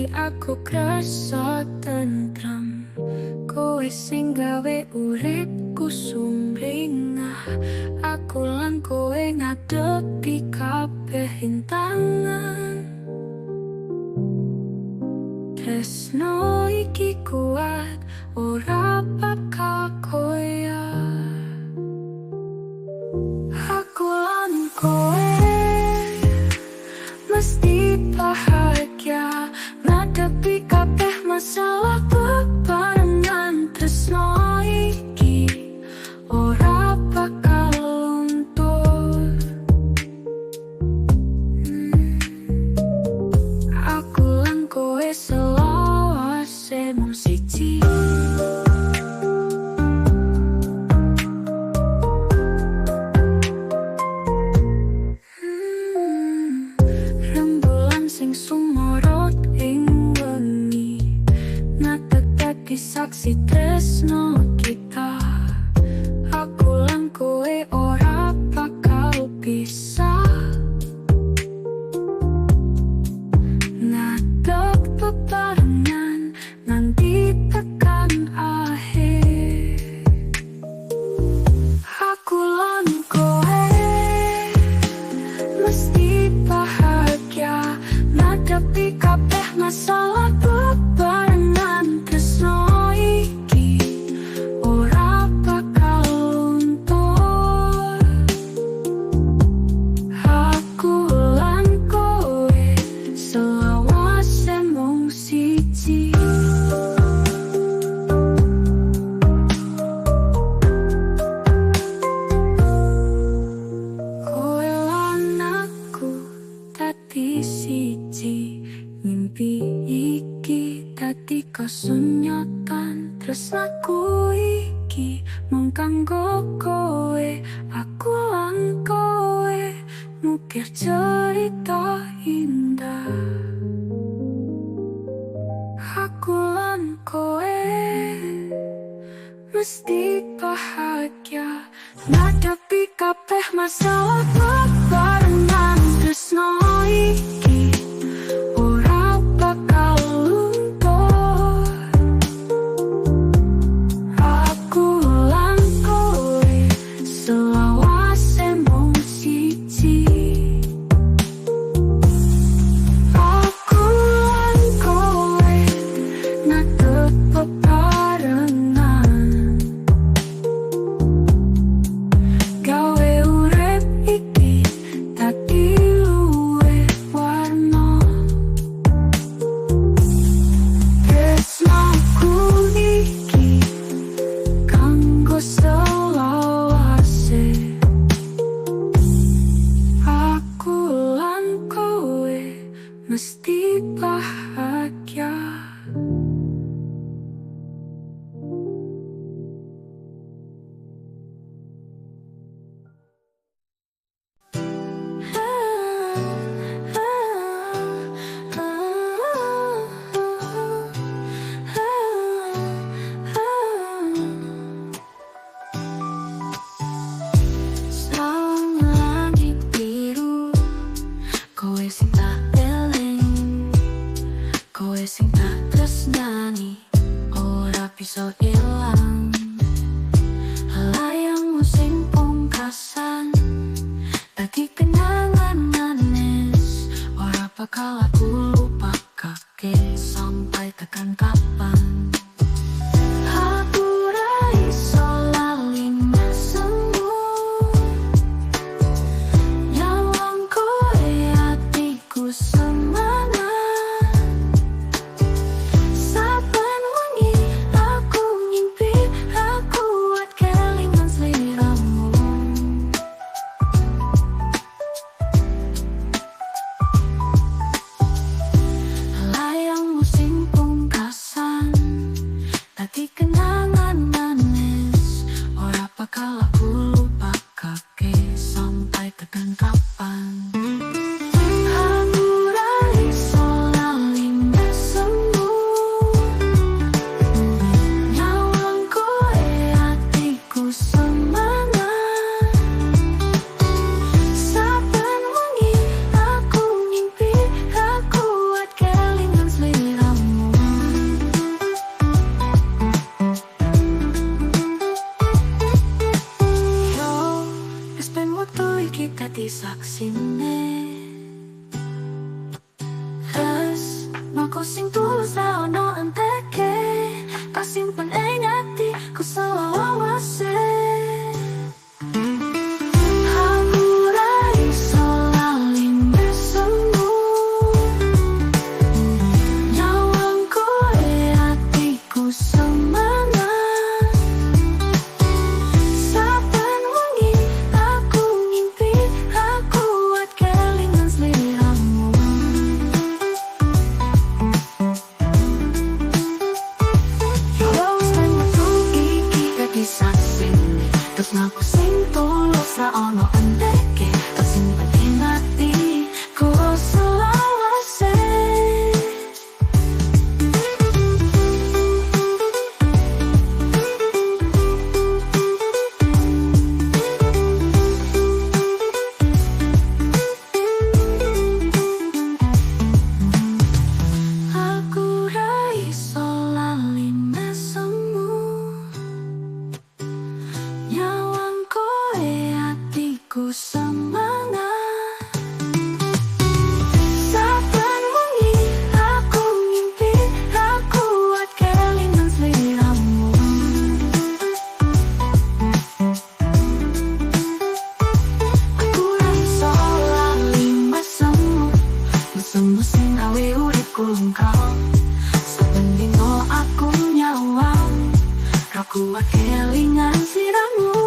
iki aku krasa tentrem. Kowe sing gawe uripku sumringah. Aku lan kowe ngadepi kabeh rintangan. Tresno iki kuat ora bakal koyah. Aku lan kowe mesti bahagia ngadepi kabeh masalah bebarengan. Tresno iki ora bakal luntur. Aku lan kowe selawase mung siji. Rembulan sing sumorot ing wengi ngadeg saksi tresno kita. Aku lan kowe ora bakal pisah. Ngadeg bebarengan nganti tekan akhir. Aku lan kowe mesti bahagia ngadepi kabeh masalah bebarengan. Tresno iki ora bakal luntur. Aku lan kowe selawase mung siji. Kowe lan aku dadi siji. Mimpi iki dadi kesunyotan. Tresnaku iki mung kanggo kowe. Aku lan kowe ngukir cerita indah. Aku lan kowe mesti bahagia ngadepi kabeh masalah bebarengan. Tresno iki ora bakal luntur. Aku lan kowe selawase mung siji. Aku lan kowe ngadeg bebarengan. Gawe urip iki dadi luwih semangat. Saben wengi aku ngimpi, aku kuat kelingan sliramu. Aku ra iso lali mesemu, mesemu sing gawe uripku lengkap. Saben dino aku nyawang, ra kuat kelingan sliramu.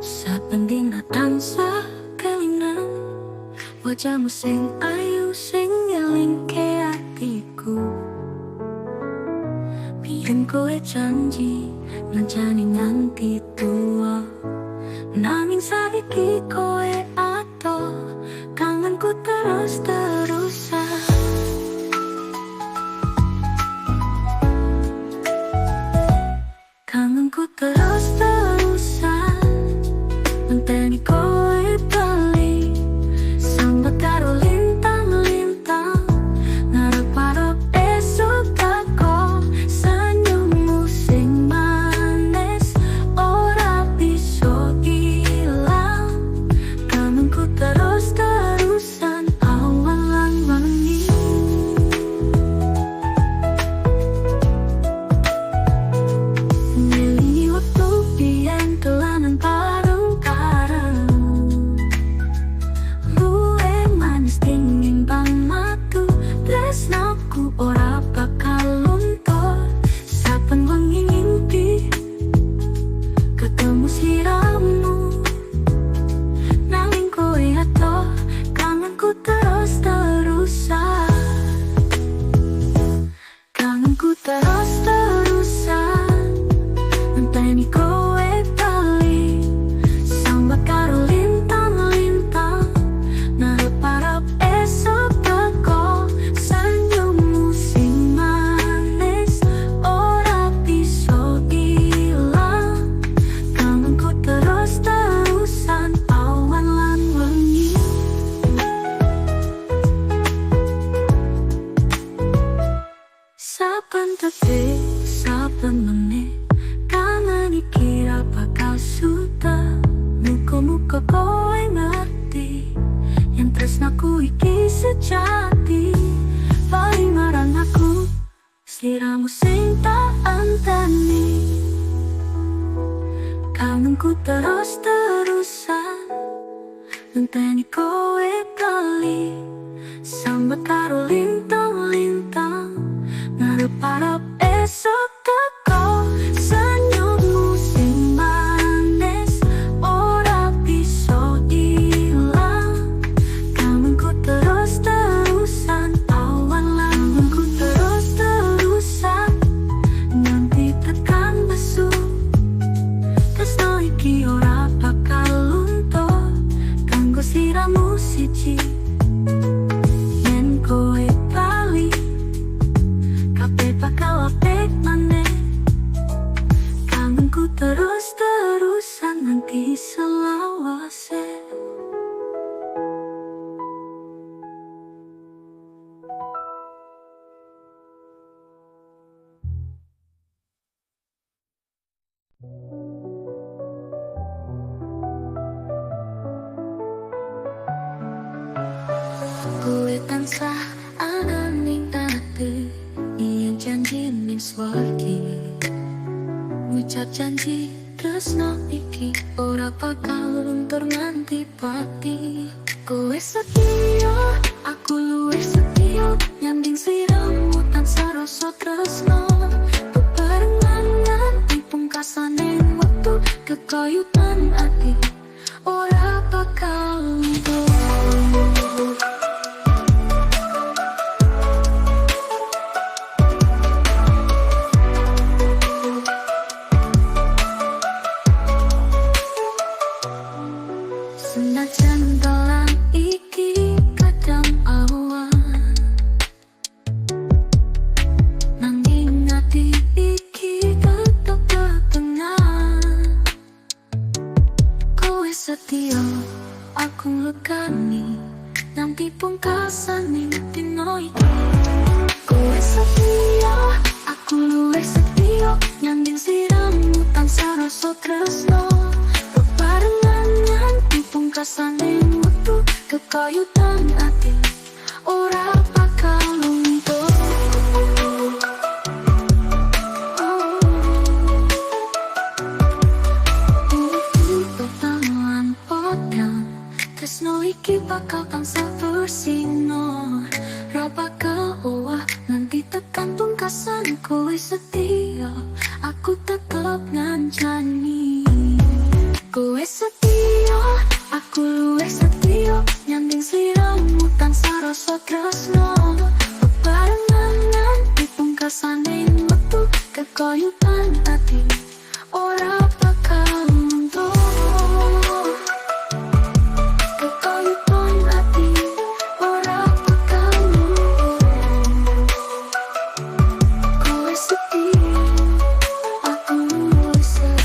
Saben dina tansah kelingan wajahmu sing ayu sing ngelingke atiku. Biyen kowe janji ngancani nganti tua, nanging saiki kowe ato, kangenku terus-terusan. Kangenku terus-terusan, ngenteni kowe bali, sambat karo lintang-lintang, ngarep-arep esuk teko, senyummu sing manis ora bisa ilang. Kangenku terus-terusan, awan lan wengi. Ngelingi waktu biyen dolanan bareng-bareng, luwe manis tinimbang madu, tresnaku ora bakal luntur. Saben wengi ngimpi ketemu sliramu, nanging kowe adoh, kangenku terus-terusan. Kangenku terus-terusan, ngenteni kowe bali, sambat karo lintang-lintang, ngarep-arep esuk teko, senyummu sing manis ora bisa ilang. Kangenku terus-terusan, awan lan wengi. Saben detik, saben menit, kangen iki ra bakal sudah. Muga-muga kowe ngerti, yen tresnaku iki sejati. Bali marang aku, sliramu sing tak anteni. Kangenku terus-terusan, ngenteni kowe bali, sambat karo lintang-lintang, ngarep-arep esuk teko, senyummu sing manis ora bisa ilang. Kangenku terus-terusan, awan lan wengi terus-terusan, nganti tekan besuk. Tresno iki ora bakal luntur, kanggo sliramu siji. Yen kowe bali, kabeh bakal apik maneh. Kangenku terus-terusan nganti selawase. Kowe tansah ana ning ati, yen janji ning swargi. Ngucap janji tresno iki ora bakal luntur nganti pati. Kowe setia, aku luwih setia, nyanding sliramu tansah rasa tresno. Bebarengan nganti pungkasane wektu, kekayutan ati ora bakal luntur. kekayutan ati ora bakal luntur. Pertemuan podang tresno iki bakal tansah bersino, ra bakal owah nanti tekan pungkasan. Kowe setia, aku tetep ngancani. Kowe setia, aku luwih setia, nyanding sliramu tansah rasa tresno. Bebarengan nanti pungkasane metu, kekayutan ati ora bakal luntur. Kekayutan ati ora bakal luntur. Kowe setia, aku luwih setia.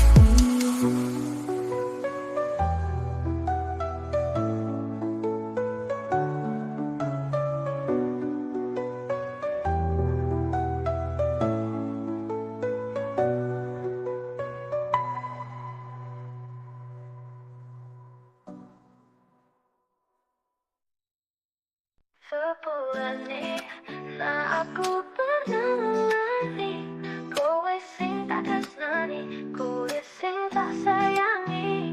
Sepulane nah aku pernah ngelani, kowe sing tak tresnani, kowe sing tak sayangi.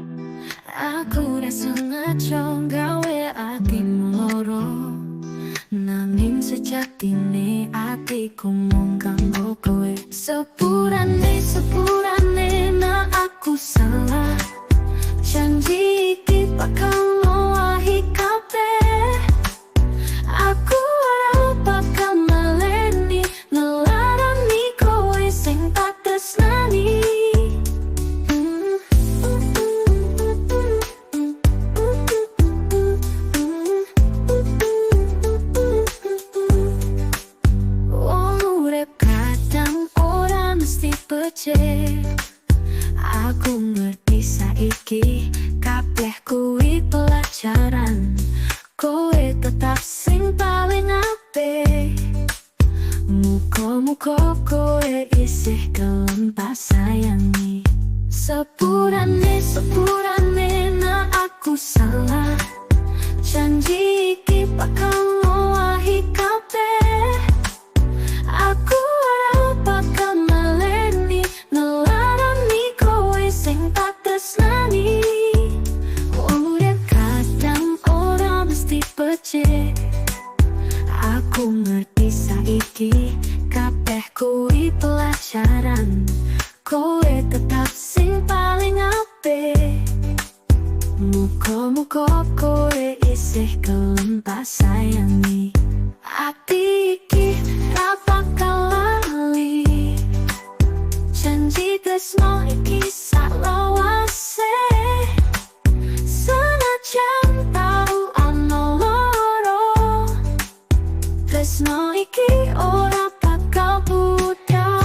Aku rasa ngaco gawe atimu loro, nanging sejatine atiku mung kanggo kowe. Sepurane nah aku salah, janji iki bakal ngowahi kabeh. Aku ora bakal maleni, ngelarani kowe sing tak tresnani. Wong urip kadang ora mesti becik, aku ngerti saiki kabeh kuwi pelajaran. Kowe tetap sing paling apik, muga-muga kowe isih gelem tak sayangi. Sepurane nah aku salah, janji iki bakal ngowahi kabeh. Aku ora bakal maleni, ngelarani kowe sing tak tresnani. Urip kadang ora mesti becik, aku ngerti saiki kabeh kuwi pelajaran. Kowe tetap sing paling apik, muga-muga kowe isih gelem tak sayangi. Ati iki ra bakal lali, janji tresno iki salawase. Senajan tau ana loro, tresno iki ora bakal pudar.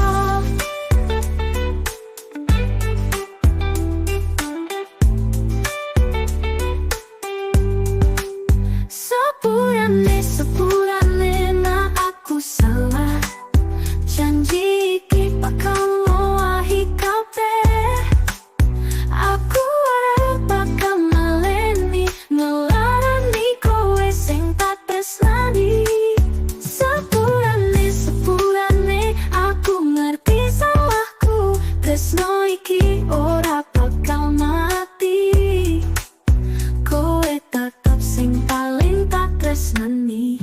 Sepurane nah aku salah, janji iki bakal ngowahi kabeh. Aku ora bakal maleni, ngelarani kowe sing tak tresnani. Sepurane aku ngerti salahku, tresno iki ora bakal mati. Kowe tetep sing paling tak tresnani.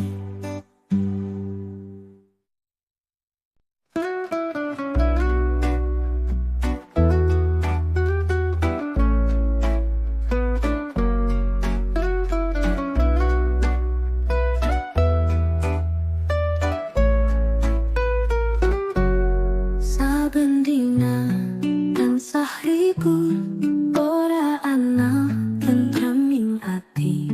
Saben dina tansah ribut, ora ana tentreming ati.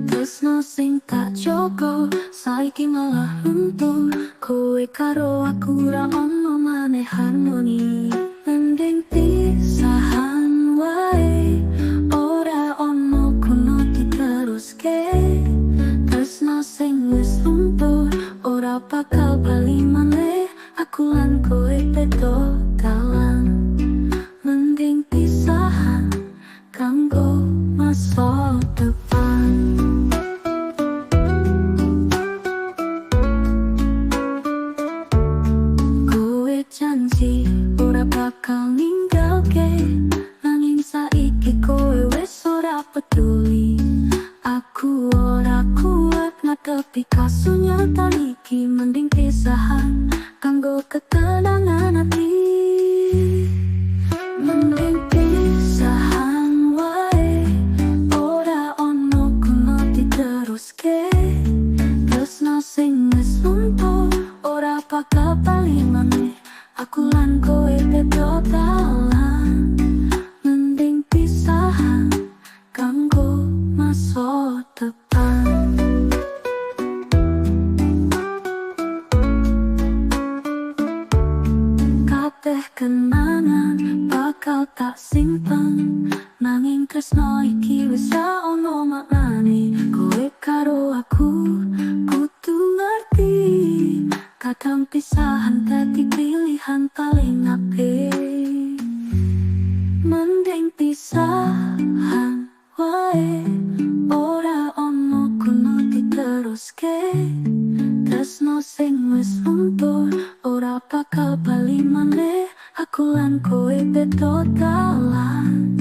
Tresno sing tak jaga saiki malah luntur. Kowe karo aku ra ono maneh harmoni, mending pisahan wae, ora ono kuno diteruske. Tresno sing wis luntur ora bakal bali maneh, aku lan kowe beda dalan, mending pisahan bakal ninggalke, nanging saiki kowe wis ora peduli. Aku ora kuat ngadepi kasunatan iki, mending pisahan kanggo ketenangan ati. Mending pisahan wae, ora ono kuno diteruske. Tresno sing wis luntur ora bakal bali maneh, aku lan kowe beda dalan. Mending pisahan kanggo masa depan. Kabeh kenangan bakal tak simpen, nanging tresno iki wis ra ono maknane. Kowe karo aku kudu ngerti, kadang pisahan dadi pilihan paling apik. Mending pisahan wae, ora ono kuno diteruske. Tresno sing wis luntur ora bakal bali maneh, aku lan kowe beda dalan.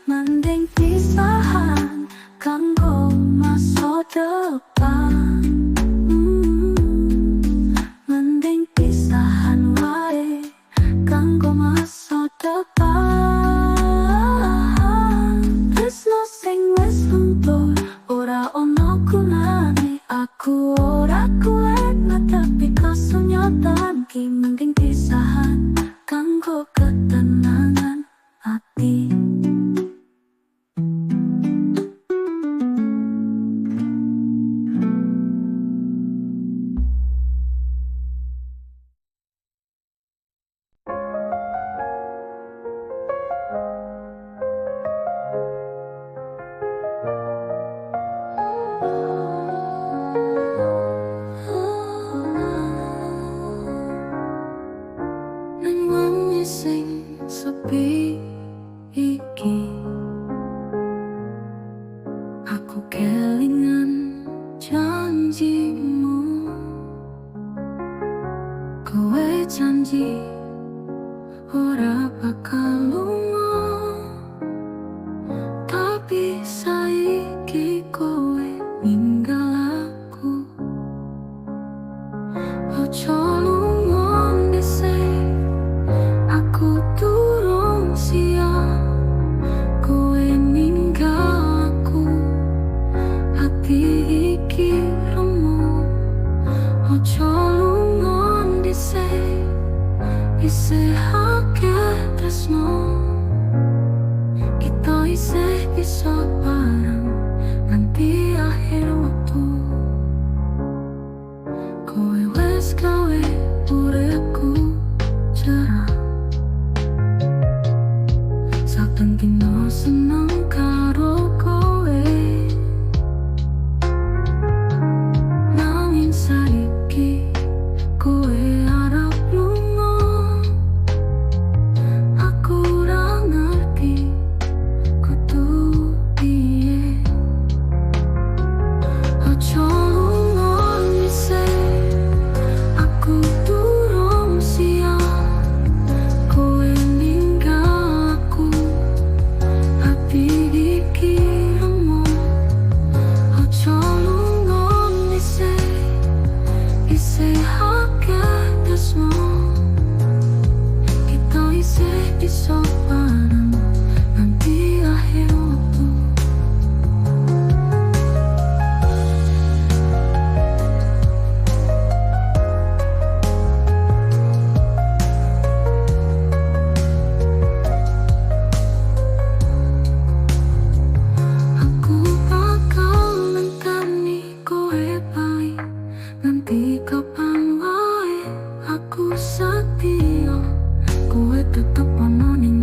Mending pisahan kanggo masa depan. Mending pisahan wae kanggo masa depan. Tresno sing wis luntur ora ono gunane, aku ora kuat ngadepi kasunyatan iki. Mending pisahan kanggo ketenangan ati. Nang wengi sing sepi iki, aku kelingan janjimu. Kowe janji ora bakal lunga, tapi saiki kowe ninggal aku. Ojo lunga dhisik, aku durung siap. Kowe ninggal aku, ati iki remu. Ojo lunga dhisik, isih akeh tresno. Kita isih bisa bareng nganti akhir waktu. Kowe wis gawe uripku cerah, saben dina seneng karo kowe. Nanging saiki kowe arep lunga, aku ora ngerti kudu piye. Ojo lunga dhisik, aku durung siap. Kowe ninggal aku, ati iki remu. Ojo lunga dhisik, isih akeh tresno. Kita isih bisa bareng nganti akhir waktu. Aku bakal nenteni kowe bali nganti kapan wae. Aku setia, kowe tetep ono ning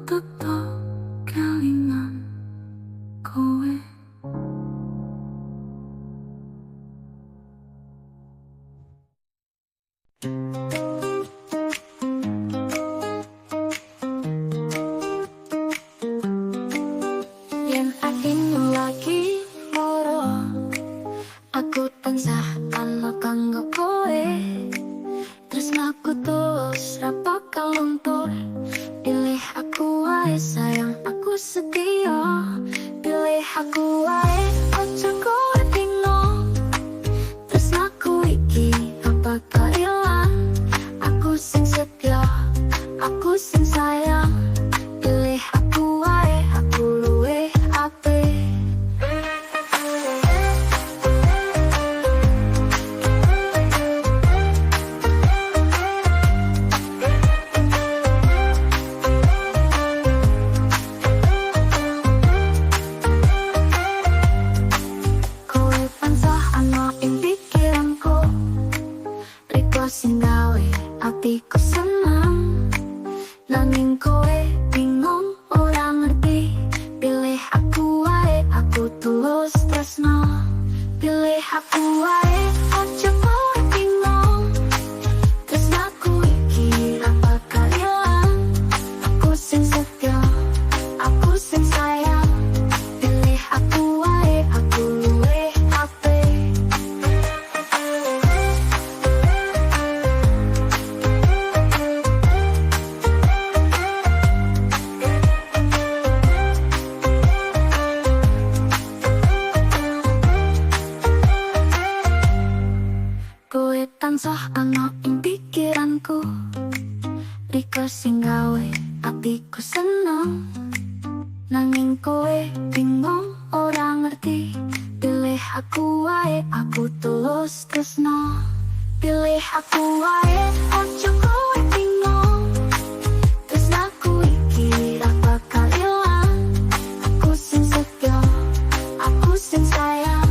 tetap kelingan kowe. Yen akinu lagi loro, aku tansah ana kanggo kowe. Tresnaku tulus ra bakal luntur. Pilih aku wae sayang, aku setia. Pilih aku wae, aja kowe bingung. Tresnaku iki ra bakal ilang. Aku sing setia, aku sing sayang. Pilih aku wae, aku luwih apik. Kowe tansah ana ing pikiranku, riko sing gawe atiku seneng. Nanging kowe bingung ora ngerti. Pilih aku wae, aku tulus tresno. Pilih aku wae, aja kowe bingung. Tresnaku iki ra bakal ilang. Aku sing setia, aku sing sayang. Pilih aku wae, aku luwih apik. Kowe tansah ana ing pikiranku, riko sing gawe atiku seneng. Nanging kowe bingung ora ngerti. Pilih aku wae, aku tulus tresno. Pilih aku wae, aja kowe bingung. Tresnaku iki ra bakal ilang. Aku sing setia, aku sing sayang.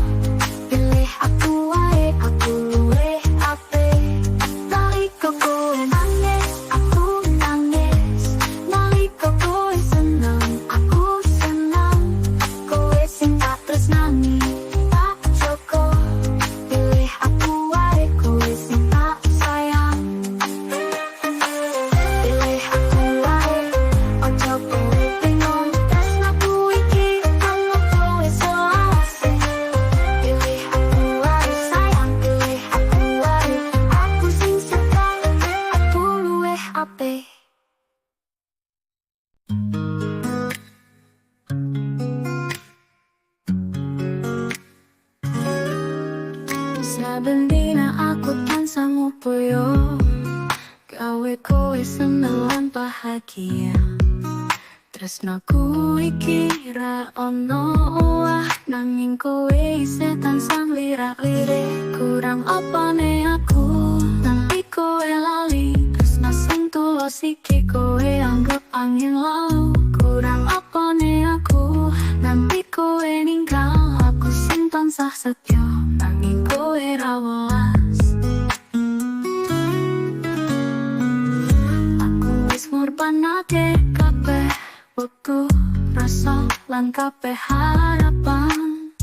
Pilih aku wae, aku luwih apik. Nalika kowe nangis, aku nangis. Nalika kowe seneng, aku seneng. Kowe sing tak tresnani, tak joko. Pilih aku wae, kowe sing tak sayang. Pilih aku wae, aja kowe bingung. Tresnaku iki kanggo kowe selawase. Pilih aku wae sayang, pilih aku wae. Aku sing setia, aku luwih apik. Saben dina aku tansah ngupuyo, gawe kowe seneng lan bahagia. Tresnaku iki ra ono owah, nanging kowe isih tansah lirak-lirik. Kurang apane aku nanti kowe lali. Tresna sing tulus iki kowe anggap angin lalu. Kurang apane aku nanti kowe ninggal. Aku sing tansah setia, nanging kowe ra welas. Aku wis ngorbanake kabeh wektu, rasa lan kabeh harapan.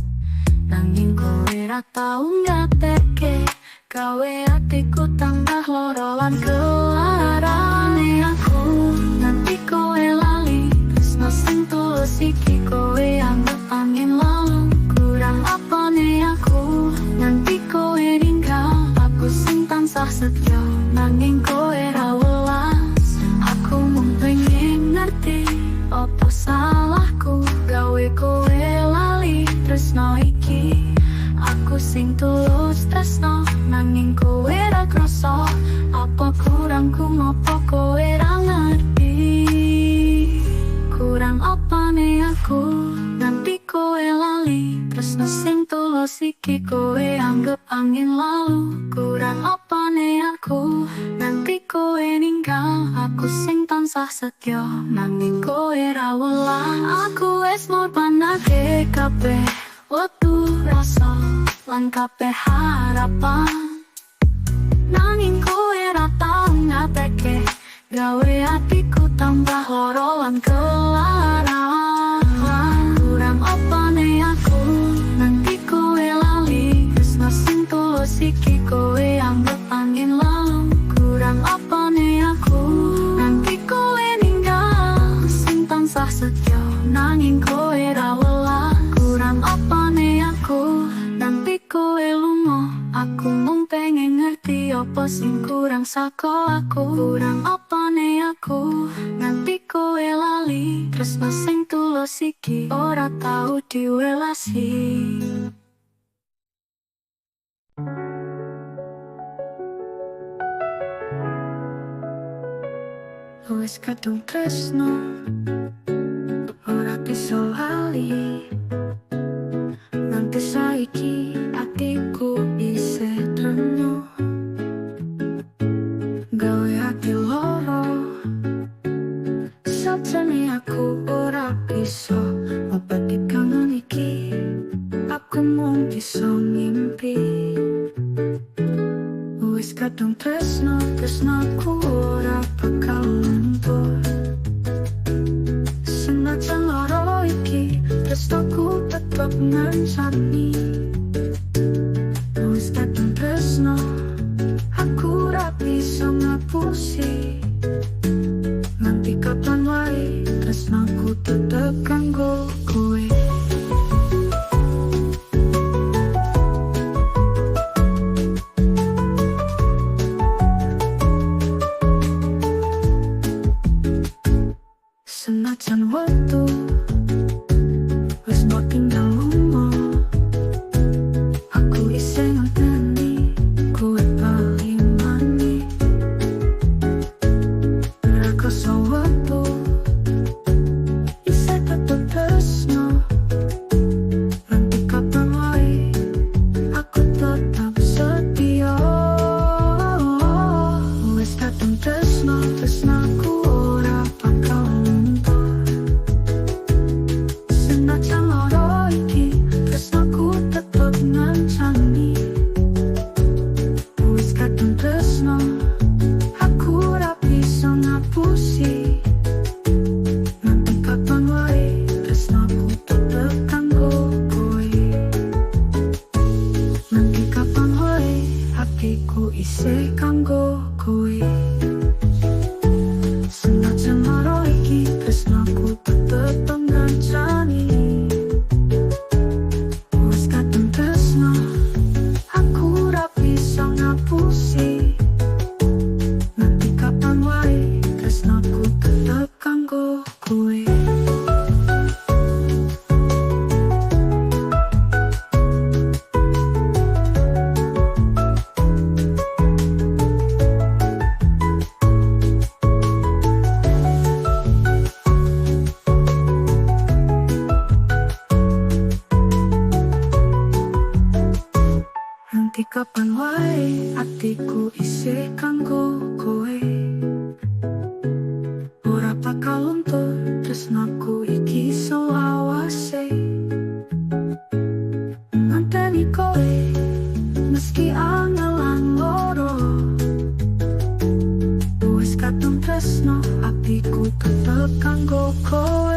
Nanging kowe ra tau ngateke, gawe atiku tambah loro lan kelarane. Aku nanti kowe lali. Tresno sing tulus iki kowe anggap angin lalu. Kurang apane aku nanti kowe ninggal. Aku sing tansah setia, nanging kowe ra welas. Aku mung pengen ngerti apa salahku gawe kowe lali. Tresno iki aku sing tulus tresno, nanging kowe ra krasa. Apa kurangku ngopo kowe ra ngerti. Kurang apane aku nanti kowe lali. Tresno sing tulus iki kowe anggap angin lalu. Kurang apane aku nanti kowe ninggal. Aku sing tansah setia, nanging kowe ra welas. Aku wis ngorbanake kabeh wektu, rasa lan kabeh harapan. Nanging kowe ra tau ngateke, gawe atiku tambah loro lan kelaran. Kurang opane aku nanti kowe lali, tresno sing tulus iki kowe anggap angin lalu. Kurang opane aku nanti kowe ninggal, sing tansah setya nanging kowe ra welas. Kurang opane aku nanti kowe lunga, aku mung pengen ngerti apa sing kurang saka aku. Kurang opane aku nanti kowe lali, tresno sing tulus iki ora tau diwelasi. Wis kadung tresno ora bisa lali, nanti saiki atiku isih terno, gawe ati loro. Sajane aku ora bisa obati kangen iki, aku mung bisa ngimpi. Wis kadung tresno, tresnaku ora bakal luntur. Senajan loro iki, tresnaku tetep ngancani. Wis kadung tresno, aku ora bisa ngapusi. Nanti kapan wae, tresnaku tetep kanggo kowe. Senajan waktu wis mbok tinggal lunga, aku isih ngenteni kowe bali maneh. Ora krasa waktu isih tetep tresno, nanti kapan wae aku tetap setia. Wis kadung tresno, tresnaku ora bakal luntur. Senajan loro iki, tresnaku tetep ngancani. Wis kadung tresno, aku ora bisa ngapusi. Nanti kapan wae, tresnaku tetep kanggo kowe. Nanti kapan wae, hatiku isih kanggo kowe. Senajan loro iki, tresnaku tetep ngancani. Wis kadung tresno, aku ora bisa ngapusi. Nanti kapan wae, tresnaku tetep kanggo kowe. Nanti kapan wae, atiku isih kanggo kowe. Ora bakal luntur, tresnaku iki selawase. Nganteni kowe, meski angelan loro. Wis kadung tresno, atiku tetep kanggo kowe.